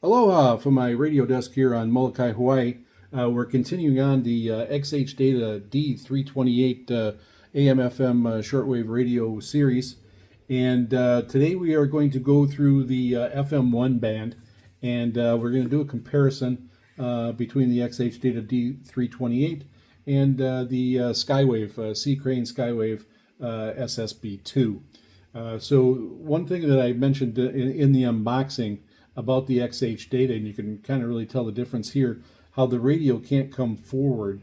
Aloha from my radio desk here on Molokai, Hawaii. We're continuing on the XHDATA D-328 AM/FM shortwave radio series. And today we are going to go through the FM1 band, and we're going to do a comparison between the XHDATA D-328 and the Skywave, C. Crane Skywave SSB2. So one thing that I mentioned in the unboxing about the XHDATA, and you can kind of really tell the difference here, how the radio can't come forward,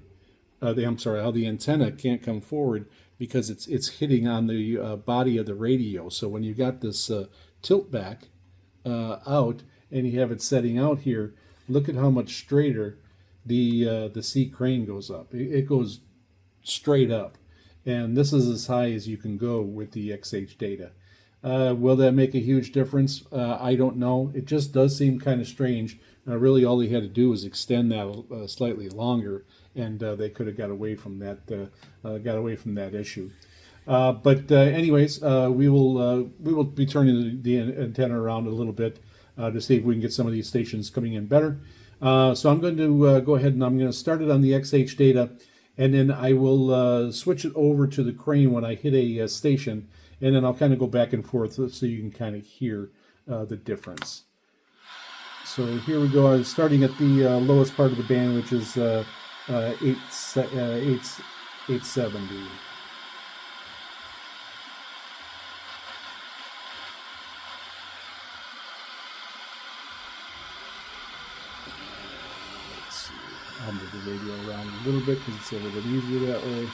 how the antenna can't come forward because it's hitting on the body of the radio. So when you got this tilt back out and you have it setting out here, look at how much straighter the C. Crane goes up. It goes straight up. And this is as high as you can go with the XHDATA. Will that make a huge difference? I don't know. It just does seem kind of strange. Really, all he had to do was extend that slightly longer, and they could have got away from that issue. Anyways, we will be turning the antenna around a little bit to see if we can get some of these stations coming in better. So I'm going to go ahead and I'm going to start it on the XHDATA, and then I will switch it over to the Crane when I hit a station. And then I'll kind of go back and forth so you can kind of hear the difference. So here we go. I'm starting at the lowest part of the band, which is 870. Let's see. I'll move the radio around a little bit because it's a little bit easier that way.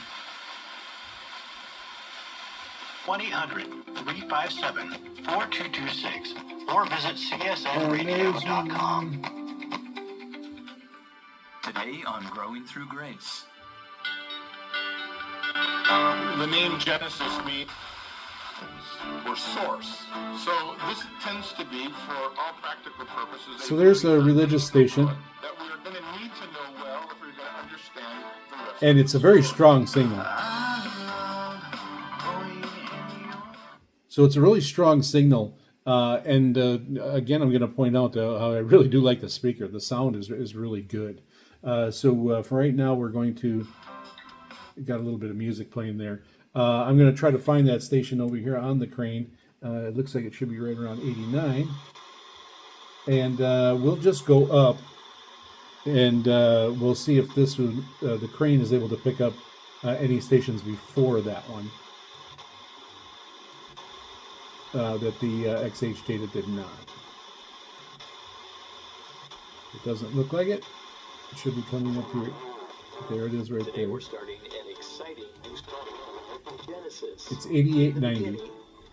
1-800-357-4226 or visit csnradio.com. Today on Growing Through Grace. The name Genesis means or source. So this tends to be, for all practical purposes, so there's a religious station. That we're going to need to know well if we're going to understand the rest. And it's a very strong signal. So it's a really strong signal, and again, I'm going to point out how I really do like the speaker. The sound is really good. So for right now, we're going to got a little bit of music playing there. I'm going to try to find that station over here on the Crane. It looks like it should be right around 89, and we'll just go up, and we'll see if the Crane is able to pick up any stations before that one. That the XHDATA did not. It doesn't look like it. It should be coming up here. There it is right Today there. we're starting an exciting new story from Genesis. It's 8890.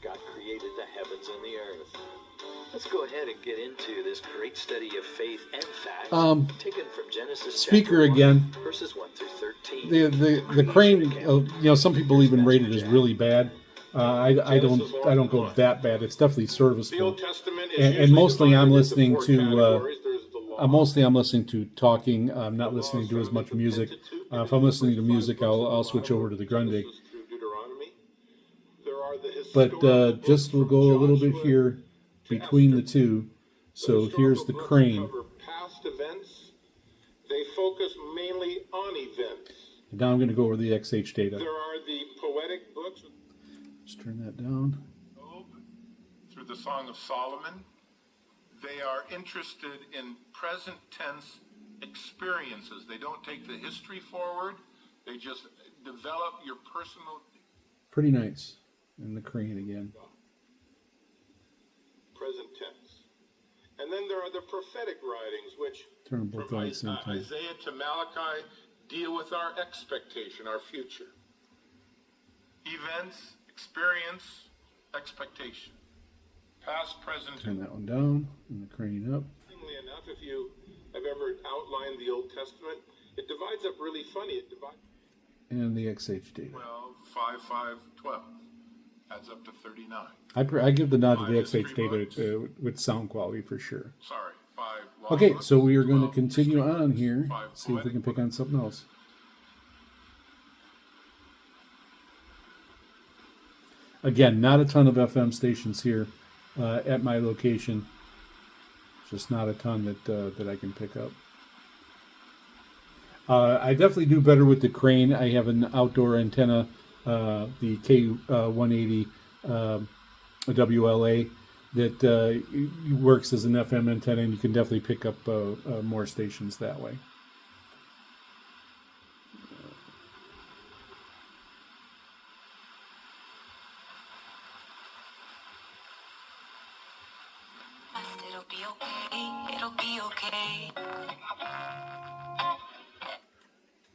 God created the heavens and the earth. Let's go ahead and get into this great study of faith and fact, taken from Genesis Speaker 1, again. verses 1 through 13. The Crane, some people even rate it as really bad. I don't go that bad. It's definitely serviceable. And mostly I'm listening to talking. I'm not listening to as much music. If I'm listening to music, I'll switch over to the Grundig. But just we'll go a little bit here between the two. So here's the Crane. Past events, they focus mainly on events. And now I'm going to go over the XHDATA. There are the poetic books. Just turn that down. Through the Song of Solomon, they are interested in present tense experiences. They don't take the history forward. They just develop your personal. Pretty nice. And the Crane again. Present tense. And then there are the prophetic writings, which Turn them both on at the same time. Isaiah to Malachi deal with our expectation, our future. Events, experience, expectation. Past, present, Turn that one down and the Crane up. interestingly enough, if you have ever outlined the Old Testament, it divides up really funny. It divides And the XHDATA. 12, 5, 5, 12. Adds up to 39. I give the nod to the Five XHDATA with sound quality for sure. Sorry, 5. Okay, so we are going to 12, continue history on books, here. 5 See if we can poetic pick on something else. Again, not a ton of FM stations here at my location. Just not a ton that I can pick up. I definitely do better with the crane. I have an outdoor antenna, the K180 WLA, that works as an FM antenna, and you can definitely pick up more stations that way. It'll be okay. It'll be okay.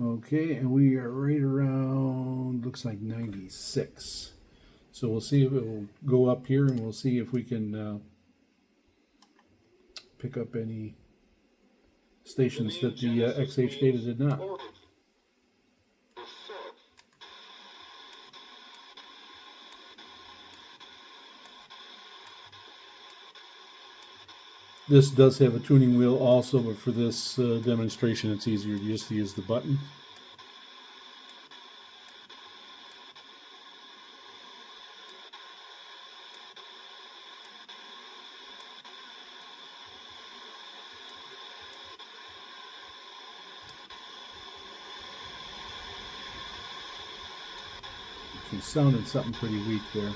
Okay, and we are right around, looks like 96. So we'll see if it will go up here, and we'll see if we can pick up any stations that the XHDATA did not. This does have a tuning wheel also, but for this demonstration it's easier just to use the button. She sounded something pretty weak there.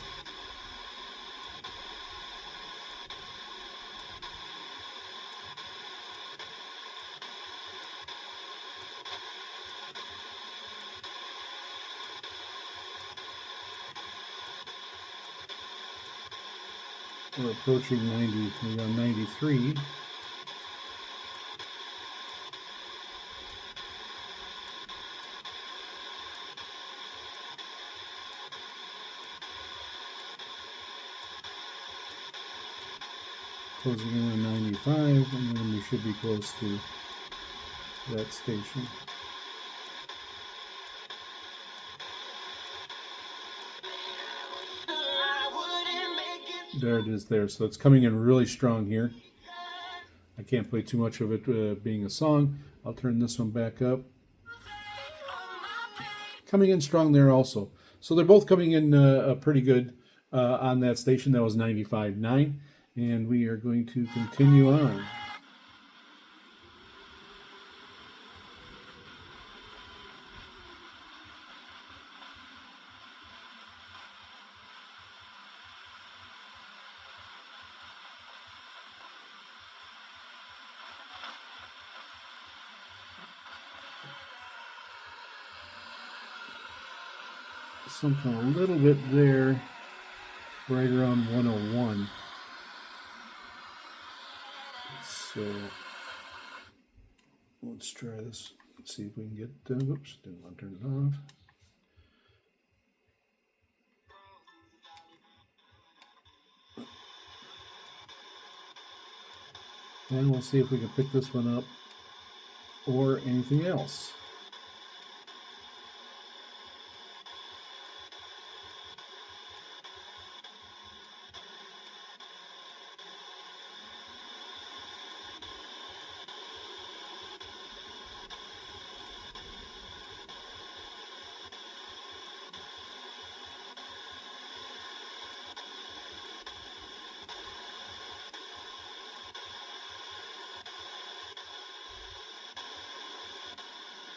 We're approaching 90, we're on 93. Closing in on 95, and then we should be close to that station. There it is there. So it's coming in really strong here. I can't play too much of it being a song. I'll turn this one back up. Coming in strong there also. So they're both coming in pretty good on that station. That was 95.9. And we are going to continue on. Something a little bit there, right around 101. So let's try this. Let's see if we can get. Oops, didn't want to turn it off. And we'll see if we can pick this one up or anything else.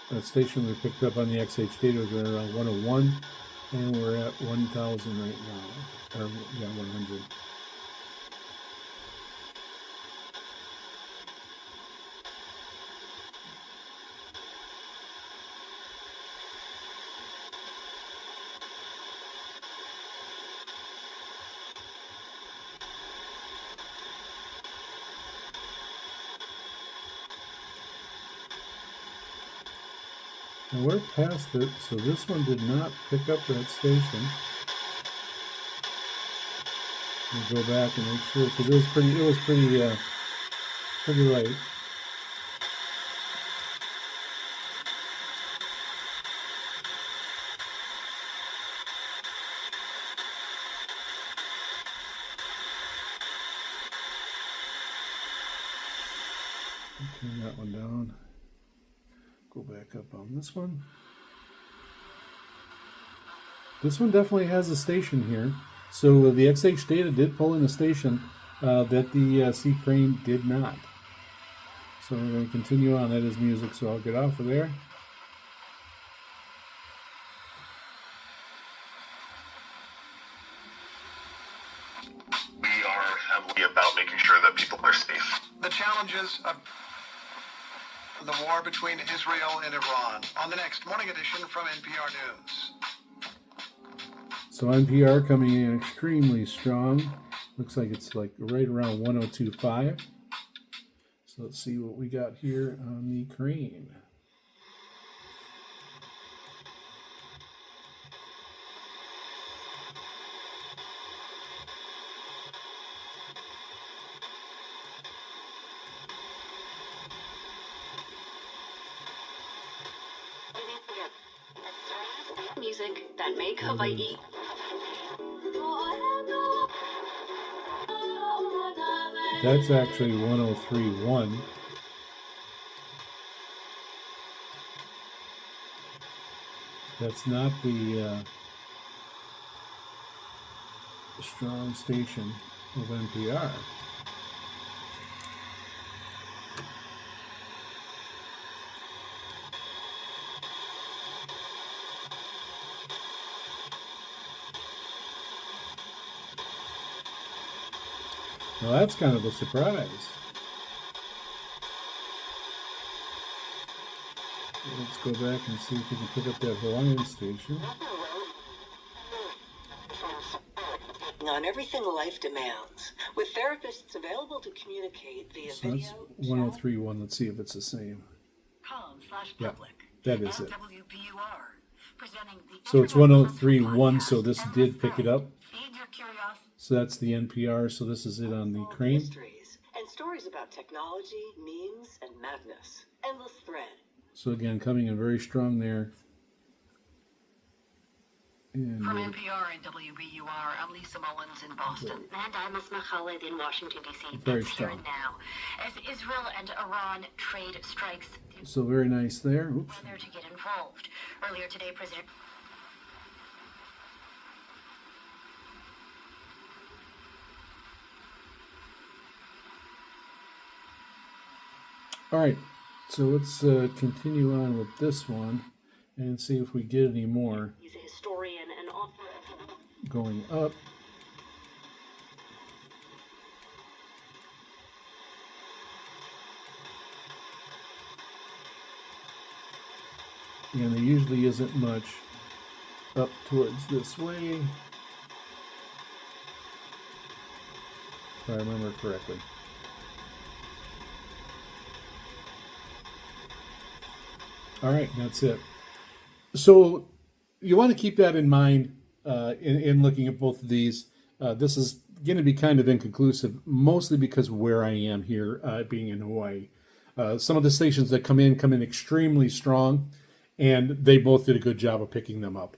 That station we picked up on the XHDATA was around 101, and we're at 1,000 right now. Or, yeah, 100. And we're past it, so this one did not pick up that station. We'll go back and make sure, because it was pretty late. Turn that one down. Go back up on this one. This one definitely has a station here. So the XHDATA did pull in a station that the C crane did not. So we're going to continue on. That is music, so I'll get off of there. We are heavily about making sure that people are safe. The challenges of the war between Israel and Iran on the next morning edition from NPR News. So NPR coming in extremely strong. Looks like it's like right around 102.5. So let's see what we got here on the crane. Music that make Hawaii. That's actually 103.1. That's not the strong station of NPR. Well, that's kind of a surprise. Let's go back and see if we can pick up that Hawaiian station. On everything life demands, with therapists available to communicate via So that's video. 103.1. Let's see if it's the same. Yeah, that is it. So it's 103.1, so this did pick it up. So that's the NPR, so this is it on the crane. Mysteries and stories about technology, memes, and madness. Endless thread. So again, coming in very strong there. And, From NPR and WBUR, I'm Lisa Mullins in Boston. And I'm Asma Khalid in Washington, D.C. Very That's here strong. and now. As Israel and Iran trade strikes, so very nice there. Oops. whether to get involved. Earlier today, President... All right, so let's continue on with this one and see if we get any more. He's a historian and author of... Going up. And there usually isn't much up towards this way, if I remember correctly. All right, that's it. So you want to keep that in mind in looking at both of these. This is going to be kind of inconclusive, mostly because of where I am here, being in Hawaii. Some of the stations that come in extremely strong, and they both did a good job of picking them up.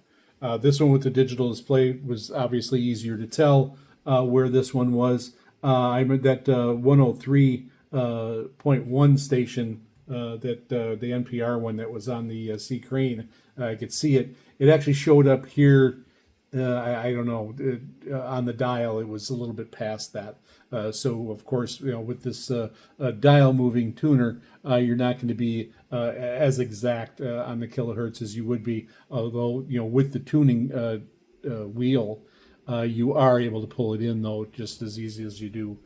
This one with the digital display was obviously easier to tell where this one was. I'm at that 103.1 station, that the NPR one that was on the C crane. I could see it. It actually showed up here. I don't know, on the dial. It was a little bit past that. So of course, with this dial moving tuner, you're not going to be as exact on the kilohertz as you would be. Although with the tuning wheel, you are able to pull it in though just as easy as you do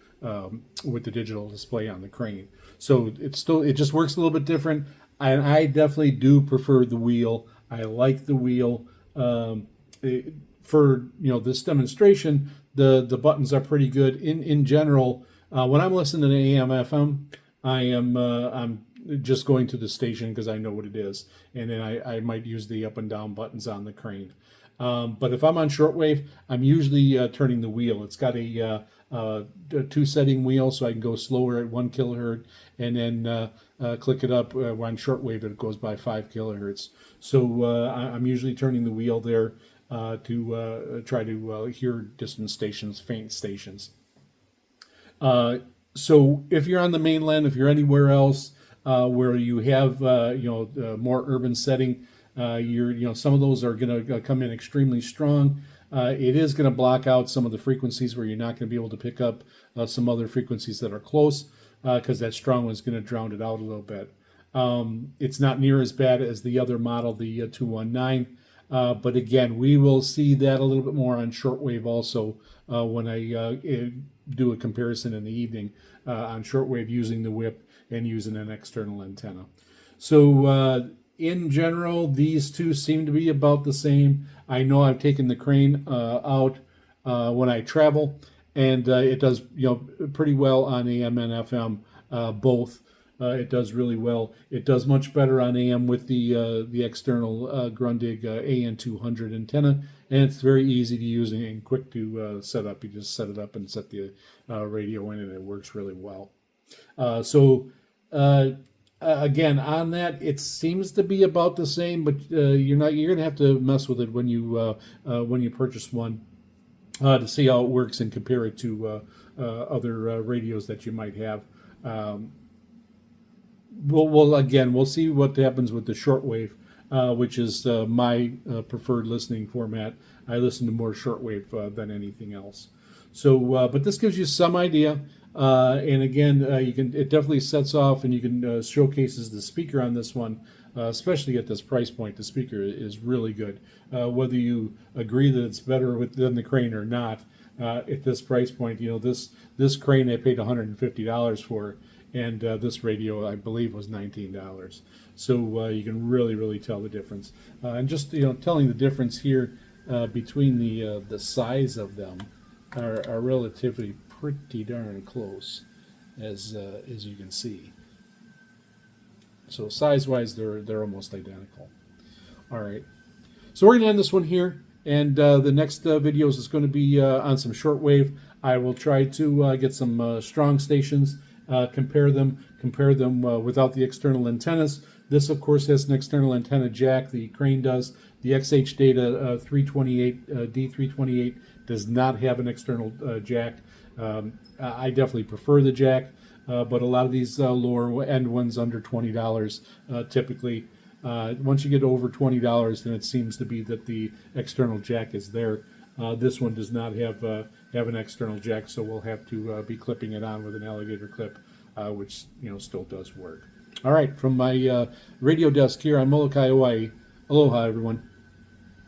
with the digital display on the crane. So it just works a little bit different. I definitely do prefer the wheel. I like the wheel. For this demonstration, the buttons are pretty good. In general, when I'm listening to AM/FM, I'm just going to the station because I know what it is, and then I might use the up and down buttons on the crane. But if I'm on shortwave, I'm usually turning the wheel. It's got a two-setting wheel, so I can go slower at 1 kilohertz, and then click it up on shortwave, it goes by 5 kilohertz. So I'm usually turning the wheel there to try to hear distant stations, faint stations. So if you're on the mainland, if you're anywhere else where you have more urban setting, some of those are going to come in extremely strong. It is going to block out some of the frequencies where you're not going to be able to pick up some other frequencies that are close, because that strong one's going to drown it out a little bit. It's not near as bad as the other model, the 219. But again, we will see that a little bit more on shortwave also when I do a comparison in the evening on shortwave using the whip and using an external antenna. So in general, these two seem to be about the same. I know I've taken the crane out when I travel, and it does pretty well on AM and FM both. It does really well. It does much better on AM with the external Grundig AN200 antenna, and it's very easy to use and quick to set up. You just set it up and set the radio in, and it works really well. Again, on that, it seems to be about the same, but you're going to have to mess with it when you purchase one to see how it works and compare it to other radios that you might have. We'll see what happens with the shortwave, which is my preferred listening format. I listen to more shortwave than anything else. So, but this gives you some idea. And again, it definitely sets off, and you can showcases the speaker on this one, especially at this price point. The speaker is really good. Whether you agree that it's better than the crane or not, at this price point, this crane I paid $150 for. And this radio, I believe, was $19. So you can really tell the difference. And just telling the difference here between the size of them are relatively pretty darn close, as you can see. So size-wise, they're almost identical. All right. So we're going to end this one here, and the next videos is going to be on some shortwave. I will try to get some strong stations. Compare them without the external antennas. This, of course, has an external antenna jack. The crane does. The XHDATA 328 D-328 does not have an external jack. I definitely prefer the jack, but a lot of these lower end ones under $20 typically. Once you get over $20, then it seems to be that the external jack is there. This one does not have an external jack, so we'll have to be clipping it on with an alligator clip, which still does work. All right, from my radio desk here on Molokai, Hawaii. Aloha, everyone.